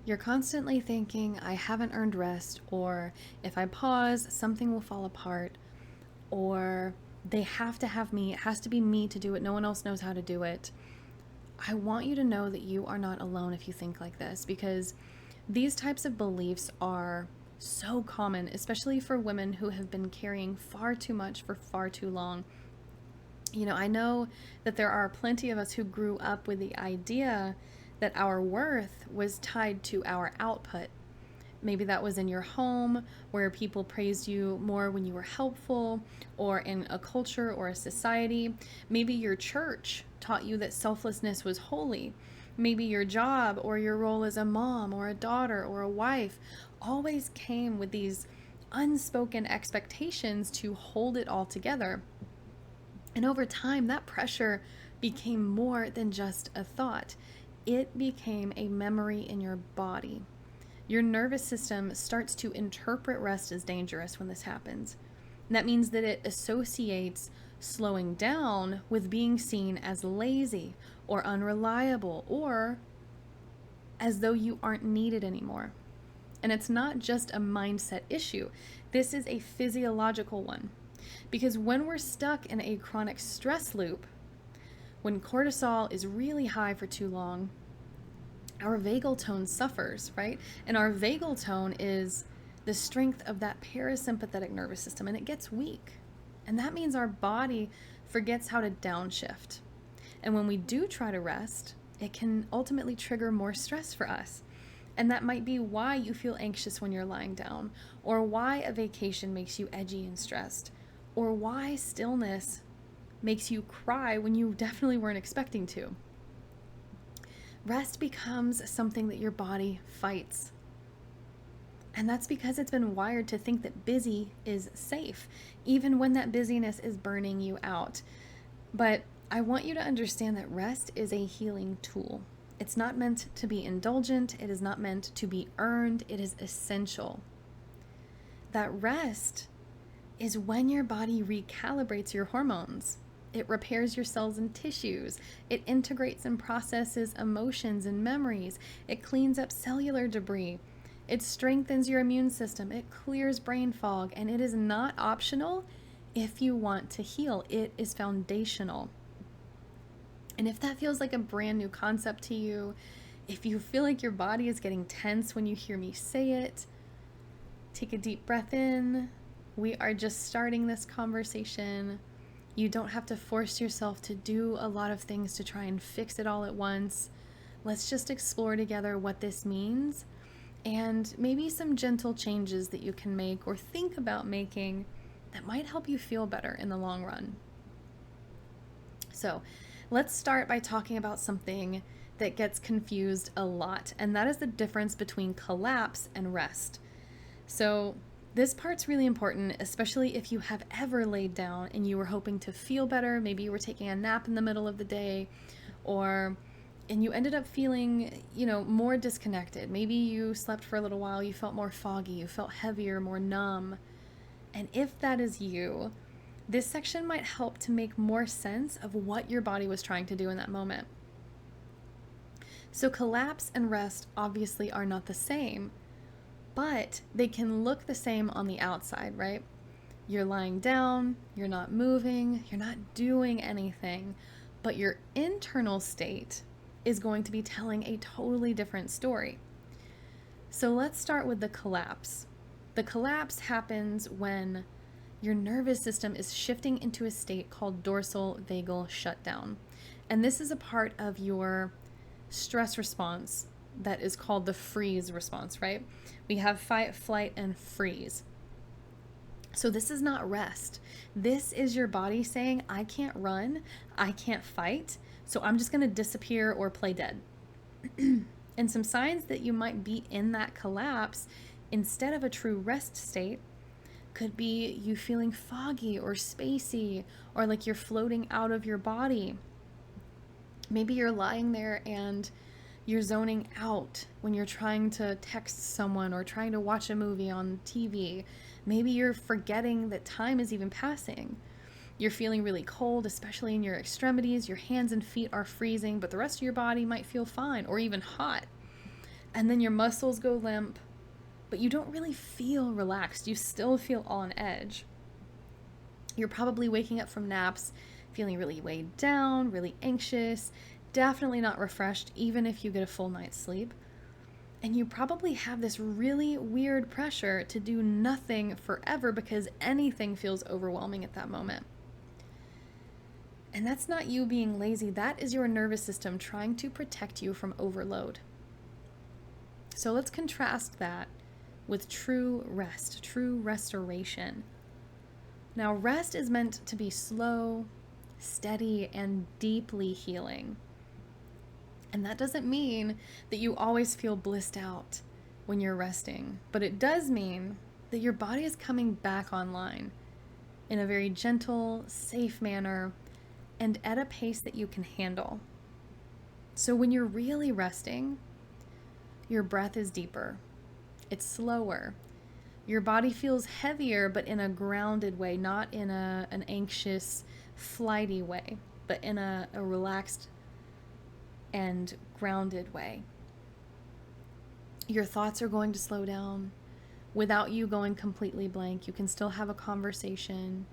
You're constantly thinking, I haven't earned rest, or if I pause, something will fall apart, or they have to have me, it has to be me to do it, no one else knows how to do it. I want you to know that you are not alone if you think like this, because these types of beliefs are so common, especially for women who have been carrying far too much for far too long. I know that there are plenty of us who grew up with the idea that our worth was tied to our output. Maybe that was in your home where people praised you more when you were helpful, or in a culture or a society. Maybe your church taught you that selflessness was holy. Maybe your job or your role as a mom or a daughter or a wife always came with these unspoken expectations to hold it all together. And over time, that pressure became more than just a thought. It became a memory in your body. Your nervous system starts to interpret rest as dangerous when this happens. And that means that it associates slowing down with being seen as lazy or unreliable, or as though you aren't needed anymore. And it's not just a mindset issue, this is a physiological one. Because when we're stuck in a chronic stress loop, when cortisol is really high for too long, our vagal tone suffers, right? And our vagal tone is the strength of that parasympathetic nervous system, and it gets weak. And that means our body forgets how to downshift. And when we do try to rest, it can ultimately trigger more stress for us. And that might be why you feel anxious when you're lying down, or why a vacation makes you edgy and stressed, or why stillness makes you cry when you definitely weren't expecting to. Rest becomes something that your body fights. And that's because it's been wired to think that busy is safe, even when that busyness is burning you out. But I want you to understand that rest is a healing tool. It's not meant to be indulgent. It is not meant to be earned. It is essential. That rest is when your body recalibrates your hormones. It repairs your cells and tissues. It integrates and processes emotions and memories. It cleans up cellular debris. It strengthens your immune system. It clears brain fog. And it is not optional if you want to heal. It is foundational. And if that feels like a brand new concept to you, if you feel like your body is getting tense when you hear me say it, take a deep breath in. We are just starting this conversation. You don't have to force yourself to do a lot of things to try and fix it all at once. Let's just explore together what this means, and maybe some gentle changes that you can make or think about making that might help you feel better in the long run. So let's start by talking about something that gets confused a lot, and that is the difference between collapse and rest. So this part's really important, especially if you have ever laid down and you were hoping to feel better. Maybe you were taking a nap in the middle of the day, and you ended up feeling, more disconnected. Maybe you slept for a little while, you felt more foggy, you felt heavier, more numb. And if that is you, this section might help to make more sense of what your body was trying to do in that moment. So collapse and rest obviously are not the same, but they can look the same on the outside, right? You're lying down, you're not moving, you're not doing anything, but your internal state is going to be telling a totally different story. So let's start with the collapse. The collapse happens when your nervous system is shifting into a state called dorsal vagal shutdown. And this is a part of your stress response that is called the freeze response, right? We have fight, flight, and freeze. So this is not rest. This is your body saying, I can't run, I can't fight, so I'm just going to disappear or play dead. And some signs that you might be in that collapse instead of a true rest state could be you feeling foggy or spacey, or like you're floating out of your body. Maybe you're lying there and you're zoning out when you're trying to text someone or trying to watch a movie on TV. Maybe you're forgetting that time is even passing. You're feeling really cold, especially in your extremities. Your hands and feet are freezing, but the rest of your body might feel fine or even hot. And then your muscles go limp, but you don't really feel relaxed. You still feel on edge. You're probably waking up from naps feeling really weighed down, really anxious, definitely not refreshed, even if you get a full night's sleep. And you probably have this really weird pressure to do nothing forever because anything feels overwhelming at that moment. And that's not you being lazy, that is your nervous system trying to protect you from overload. So let's contrast that with true rest, true restoration. Now, rest is meant to be slow, steady, and deeply healing. And that doesn't mean that you always feel blissed out when you're resting, but it does mean that your body is coming back online in a very gentle, safe manner and at a pace that you can handle. So when you're really resting, your breath is deeper, it's slower. Your body feels heavier, but in a grounded way, not in an anxious, flighty way, but in a relaxed and grounded way. Your thoughts are going to slow down without you going completely blank. You can still have a conversation.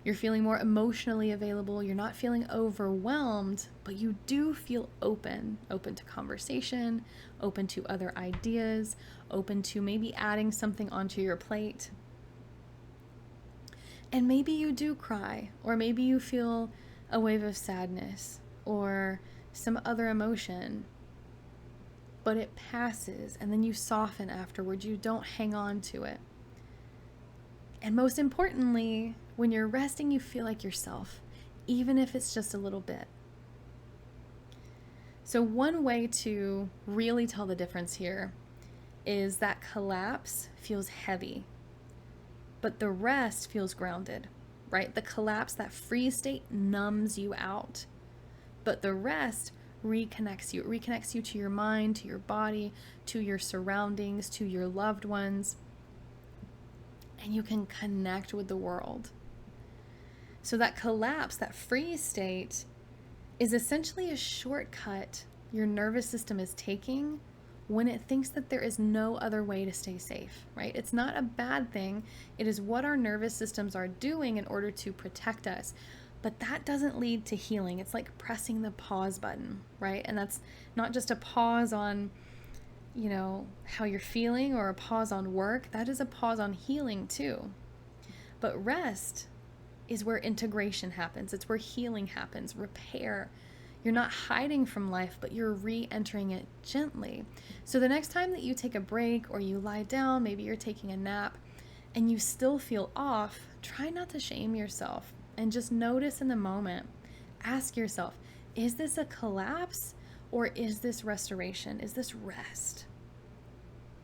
You're feeling more emotionally available. You're not feeling overwhelmed, but you do feel open to conversation, open to other ideas, open to maybe adding something onto your plate. And maybe you do cry, or maybe you feel a wave of sadness or some other emotion, but it passes and then you soften afterwards. You don't hang on to it. And most importantly, when you're resting, you feel like yourself, even if it's just a little bit. So one way to really tell the difference here is that collapse feels heavy, but the rest feels grounded, right? The collapse, that freeze state, numbs you out, but the rest reconnects you. It reconnects you to your mind, to your body, to your surroundings, to your loved ones, and you can connect with the world. So that collapse, that freeze state, is essentially a shortcut your nervous system is taking when it thinks that there is no other way to stay safe, right? It's not a bad thing. It is what our nervous systems are doing in order to protect us. But that doesn't lead to healing. It's like pressing the pause button, right? And that's not just a pause on, how you're feeling or a pause on work. That is a pause on healing too. But rest is where integration happens. It's where healing happens, repair. You're not hiding from life, but you're re-entering it gently. So the next time that you take a break or you lie down, maybe you're taking a nap, and you still feel off, try not to shame yourself and just notice in the moment. Ask yourself, is this a collapse or is this restoration? Is this rest?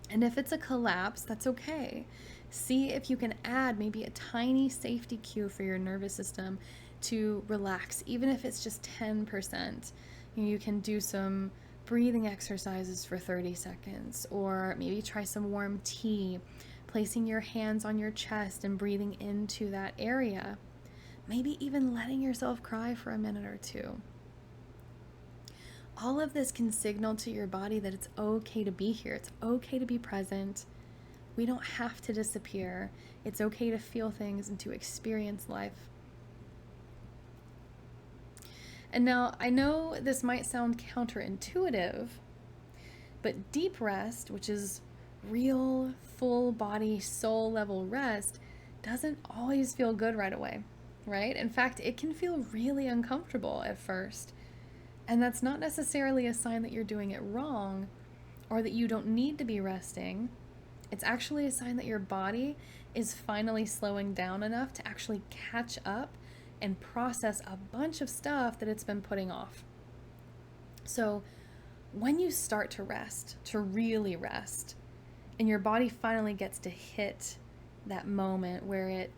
And if it's a collapse, that's okay. See if you can add maybe a tiny safety cue for your nervous system to relax, even if it's just 10%. You can do some breathing exercises for 30 seconds, or maybe try some warm tea, placing your hands on your chest and breathing into that area. Maybe even letting yourself cry for a minute or two. All of this can signal to your body that it's okay to be here. It's okay to be present. We don't have to disappear. It's okay to feel things and to experience life. And now, I know this might sound counterintuitive, but deep rest, which is real, full body, soul level rest, doesn't always feel good right away, right? In fact, it can feel really uncomfortable at first. And that's not necessarily a sign that you're doing it wrong or that you don't need to be resting. It's actually a sign that your body is finally slowing down enough to actually catch up and process a bunch of stuff that it's been putting off. So when you start to rest, to really rest, and your body finally gets to hit that moment where it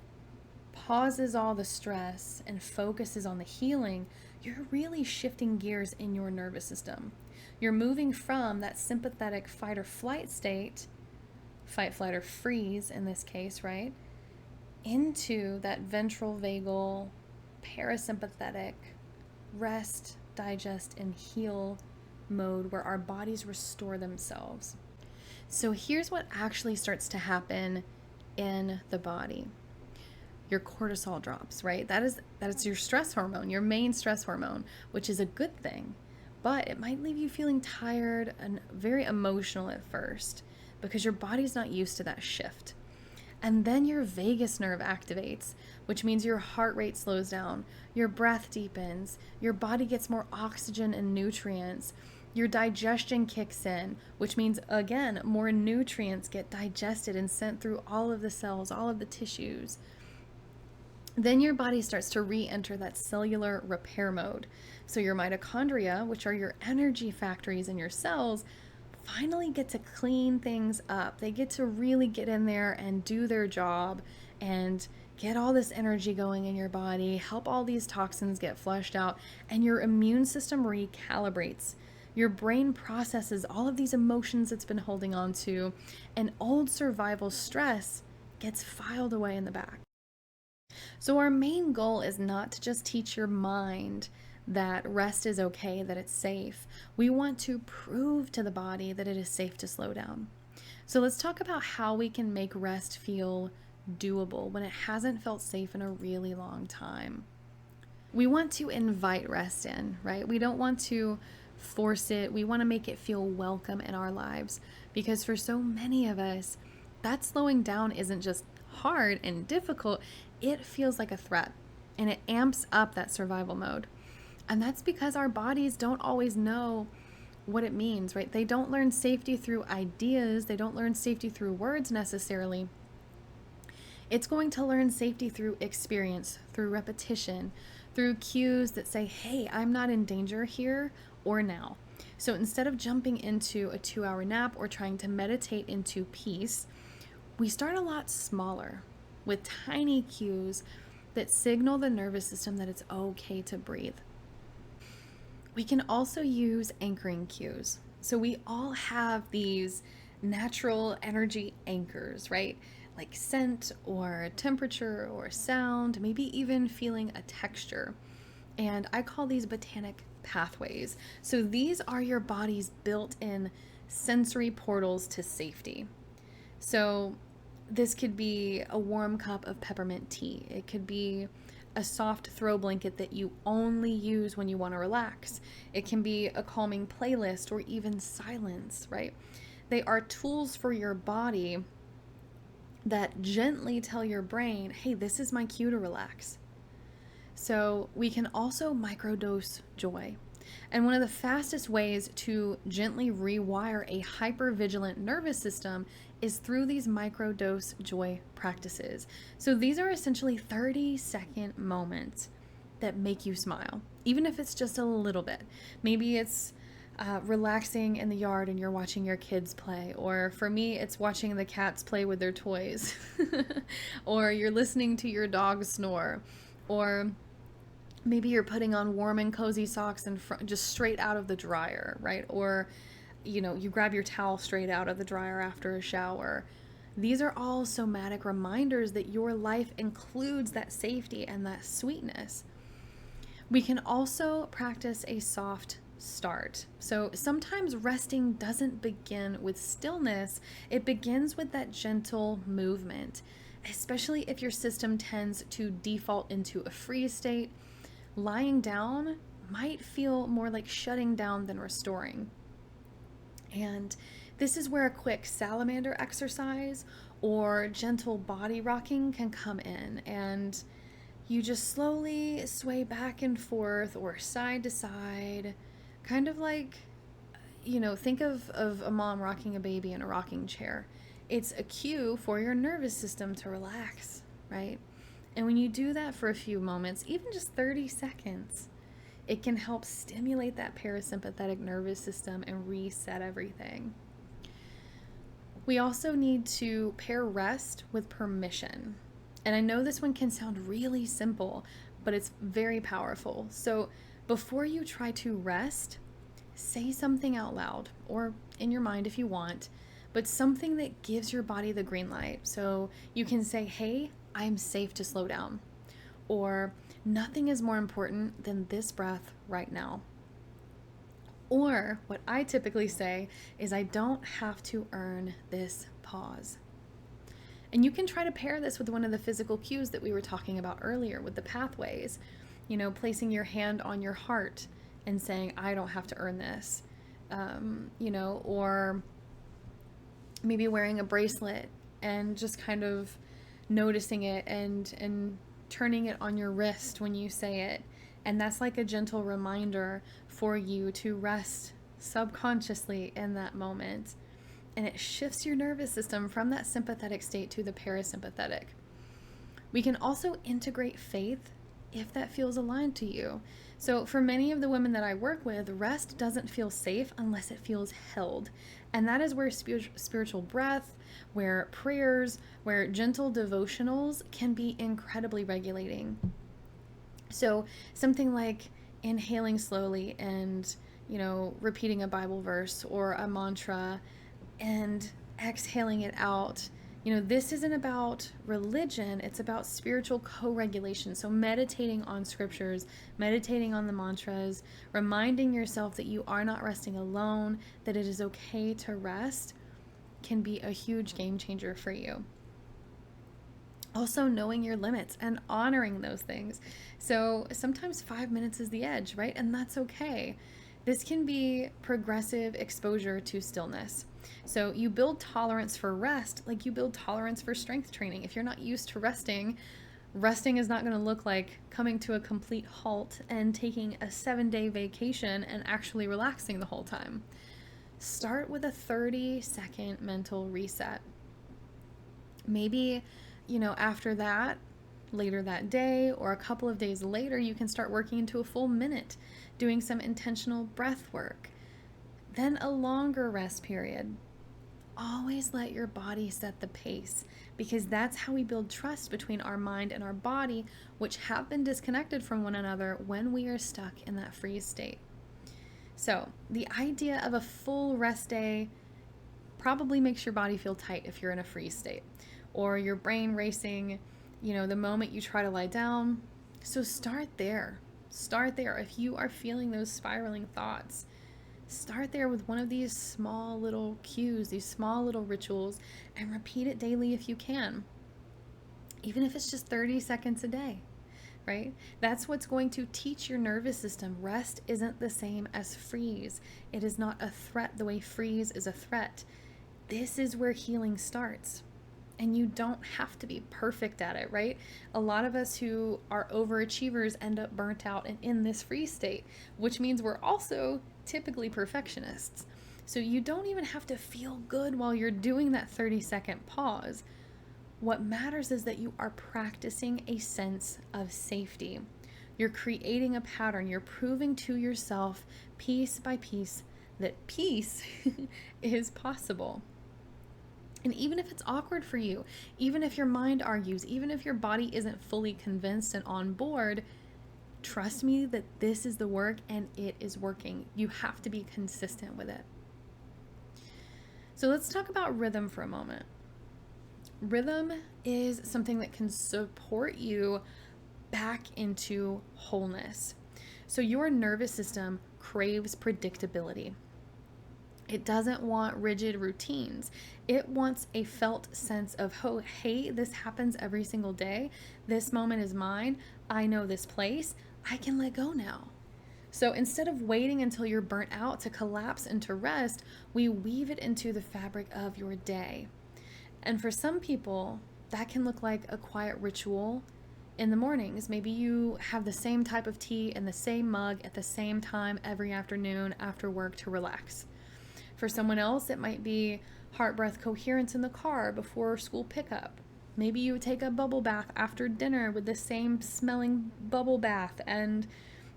pauses all the stress and focuses on the healing, you're really shifting gears in your nervous system. You're moving from that sympathetic fight or flight state, fight, flight, or freeze in this case, right, into that ventral vagal, parasympathetic, rest, digest, and heal mode where our bodies restore themselves. So here's what actually starts to happen in the body. Your cortisol drops, right? That is your stress hormone, your main stress hormone, which is a good thing. But it might leave you feeling tired and very emotional at first because your body's not used to that shift. And then your vagus nerve activates, which means your heart rate slows down, your breath deepens, your body gets more oxygen and nutrients, your digestion kicks in, which means, again, more nutrients get digested and sent through all of the cells, all of the tissues. Then your body starts to re-enter that cellular repair mode. So your mitochondria, which are your energy factories in your cells, finally get to clean things up. They get to really get in there and do their job and get all this energy going in your body, help all these toxins get flushed out, and your immune system recalibrates. Your brain processes all of these emotions it's been holding on to, and old survival stress gets filed away in the back. So, our main goal is not to just teach your mind that rest is okay, that it's safe. We want to prove to the body that it is safe to slow down. So, let's talk about how we can make rest feel doable when it hasn't felt safe in a really long time. We want to invite rest in, right? We don't want to force it. We want to make it feel welcome in our lives because for so many of us, that slowing down isn't just hard and difficult, it feels like a threat and it amps up that survival mode. And that's because our bodies don't always know what it means, right? They don't learn safety through ideas, they don't learn safety through words necessarily. It's going to learn safety through experience, through repetition, through cues that say, hey, I'm not in danger here or now. So instead of jumping into a 2-hour nap or trying to meditate into peace, we start a lot smaller with tiny cues that signal the nervous system that it's okay to breathe. We can also use anchoring cues. So we all have these natural energy anchors, right? Like scent or temperature or sound, maybe even feeling a texture. And I call these botanic pathways. So these are your body's built-in sensory portals to safety. So this could be a warm cup of peppermint tea. It could be a soft throw blanket that you only use when you want to relax. It can be a calming playlist or even silence, right? They are tools for your body that gently tell your brain, hey, this is my cue to relax. So we can also microdose joy. And one of the fastest ways to gently rewire a hypervigilant nervous system is through these microdose joy practices. So these are essentially 30-second moments that make you smile, even if it's just a little bit. Maybe it's relaxing in the yard and you're watching your kids play, or for me, it's watching the cats play with their toys, or you're listening to your dog snore, or maybe you're putting on warm and cozy socks in front, just straight out of the dryer, right? Or, you grab your towel straight out of the dryer after a shower. These are all somatic reminders that your life includes that safety and that sweetness. We can also practice a soft start. So sometimes resting doesn't begin with stillness, it begins with that gentle movement, especially if your system tends to default into a freeze state. Lying down might feel more like shutting down than restoring. And this is where a quick salamander exercise or gentle body rocking can come in. And you just slowly sway back and forth or side to side, kind of like, think of a mom rocking a baby in a rocking chair. It's a cue for your nervous system to relax, right? And when you do that for a few moments, even just 30 seconds, it can help stimulate that parasympathetic nervous system and reset everything. We also need to pair rest with permission. And I know this one can sound really simple, but it's very powerful. So before you try to rest, say something out loud or in your mind if you want, but something that gives your body the green light. So you can say, hey, I'm safe to slow down, or nothing is more important than this breath right now. Or what I typically say is, I don't have to earn this pause. And you can try to pair this with one of the physical cues that we were talking about earlier with the pathways. Placing your hand on your heart and saying, I don't have to earn this. Or maybe wearing a bracelet and just kind of noticing it and turning it on your wrist when you say it. And that's like a gentle reminder for you to rest subconsciously in that moment. And it shifts your nervous system from that sympathetic state to the parasympathetic. We can also integrate faith if that feels aligned to you. So for many of the women that I work with, rest doesn't feel safe unless it feels held. And that is where spiritual breath, where prayers, where gentle devotionals can be incredibly regulating. So something like inhaling slowly and, repeating a Bible verse or a mantra and exhaling it out. This isn't about religion, it's about spiritual co-regulation. So meditating on scriptures, meditating on the mantras, reminding yourself that you are not resting alone, that it is okay to rest, can be a huge game changer for you. Also knowing your limits and honoring those things. So sometimes 5 minutes is the edge, right? And that's okay. This can be progressive exposure to stillness. So you build tolerance for rest like you build tolerance for strength training. If you're not used to resting is not going to look like coming to a complete halt and taking a 7-day vacation and actually relaxing the whole time. Start with a 30-second mental reset. Maybe, after that, later that day or a couple of days later, you can start working into a full minute, doing some intentional breath work. Then a longer rest period. Always let your body set the pace, because that's how we build trust between our mind and our body, which have been disconnected from one another when we are stuck in that freeze state. So the idea of a full rest day probably makes your body feel tight if you're in a freeze state, or your brain racing, the moment you try to lie down. So start there. If you are feeling those spiraling thoughts, start there with one of these small little cues, these small little rituals, and repeat it daily if you can. Even if it's just 30 seconds a day, right? That's what's going to teach your nervous system. Rest isn't the same as freeze. It is not a threat the way freeze is a threat. This is where healing starts. And you don't have to be perfect at it, right? A lot of us who are overachievers end up burnt out and in this freeze state, which means we're also typically perfectionists. So you don't even have to feel good while you're doing that 30-second pause. What matters is that you are practicing a sense of safety. You're creating a pattern. You're proving to yourself piece by piece that peace is possible. And even if it's awkward for you, even if your mind argues, even if your body isn't fully convinced and on board, trust me that this is the work and it is working. You have to be consistent with it. So let's talk about rhythm for a moment. Rhythm is something that can support you back into wholeness. So your nervous system craves predictability. It doesn't want rigid routines. It wants a felt sense of, oh, hey, this happens every single day. This moment is mine. I know this place. I can let go now. So instead of waiting until you're burnt out to collapse into rest, we weave it into the fabric of your day. And for some people, that can look like a quiet ritual in the mornings. Maybe you have the same type of tea in the same mug at the same time every afternoon after work to relax. For someone else, it might be heart breath coherence in the car before school pickup. Maybe you take a bubble bath after dinner with the same smelling bubble bath and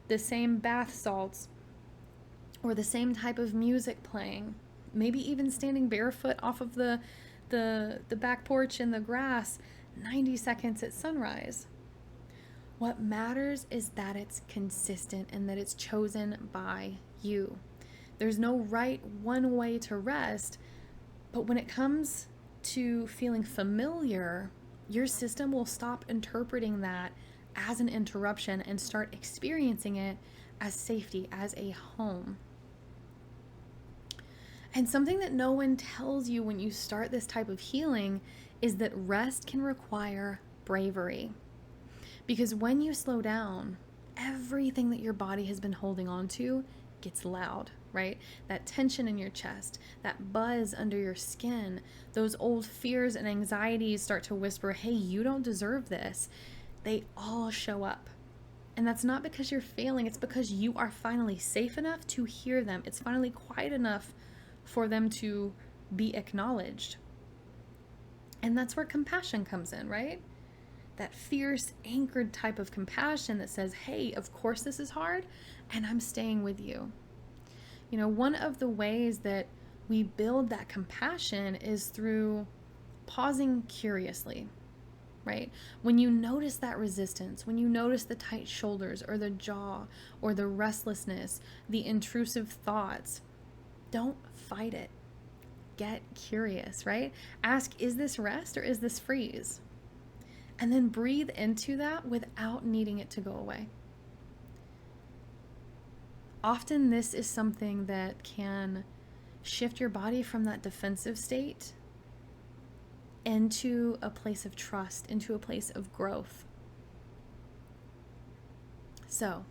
the same bath salts, or the same type of music playing. Maybe even standing barefoot off of the back porch in the grass 90 seconds at sunrise. What matters is that it's consistent and that it's chosen by you. There's no right one way to rest, but when it comes to feeling familiar, your system will stop interpreting that as an interruption and start experiencing it as safety, as a home. And something that no one tells you when you start this type of healing is that rest can require bravery. Because when you slow down, everything that your body has been holding on to gets loud, right? That tension in your chest, that buzz under your skin, those old fears and anxieties start to whisper, hey, you don't deserve this. They all show up. And that's not because you're failing, it's because you are finally safe enough to hear them. It's finally quiet enough for them to be acknowledged. And that's where compassion comes in, right? That fierce, anchored type of compassion that says, hey, of course this is hard, and I'm staying with you. You know, one of the ways that we build that compassion is through pausing curiously, right? When you notice that resistance, when you notice the tight shoulders or the jaw or the restlessness, the intrusive thoughts, don't fight it. Get curious, right? Ask, is this rest or is this freeze? And then breathe into that without needing it to go away. Often this is something that can shift your body from that defensive state into a place of trust, into a place of growth. So,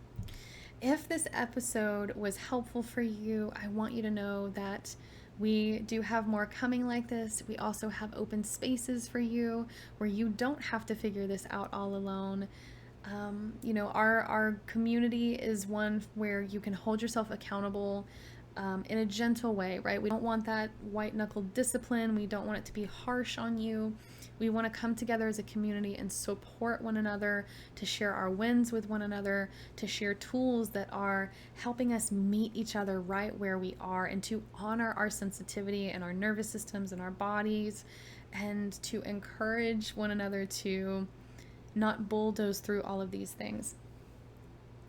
if this episode was helpful for you, I want you to know that we do have more coming like this. We also have open spaces for you where you don't have to figure this out all alone. You know, our community is one where you can hold yourself accountable in a gentle way, right? We don't want that white knuckle discipline. We don't want it to be harsh on you. We want to come together as a community and support one another, to share our wins with one another, to share tools that are helping us meet each other right where we are, and to honor our sensitivity and our nervous systems and our bodies, and to encourage one another to not bulldoze through all of these things.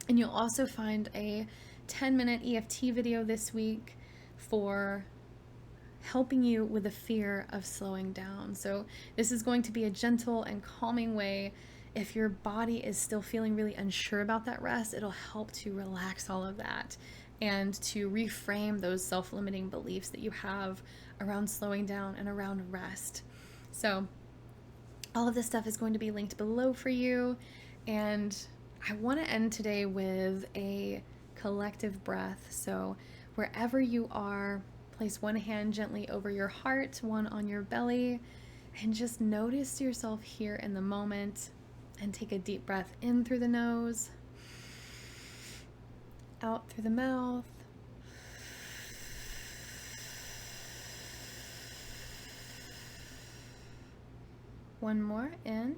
And you'll also find a 10-minute EFT video this week for helping you with the fear of slowing down. So this is going to be a gentle and calming way. If your body is still feeling really unsure about that rest, it'll help to relax all of that and to reframe those self-limiting beliefs that you have around slowing down and around rest. So all of this stuff is going to be linked below for you. And I want to end today with a collective breath. So wherever you are, place one hand gently over your heart, one on your belly, and just notice yourself here in the moment. And take a deep breath in through the nose, out through the mouth. One more, in,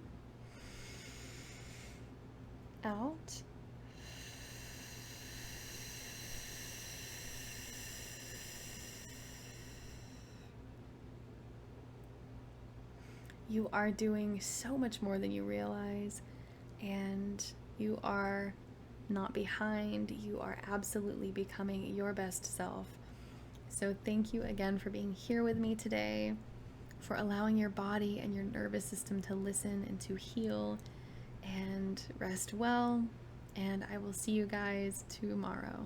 out. You are doing so much more than you realize, and you are not behind. You are absolutely becoming your best self. So thank you again for being here with me today, for allowing your body and your nervous system to listen and to heal and rest well. And I will see you guys tomorrow.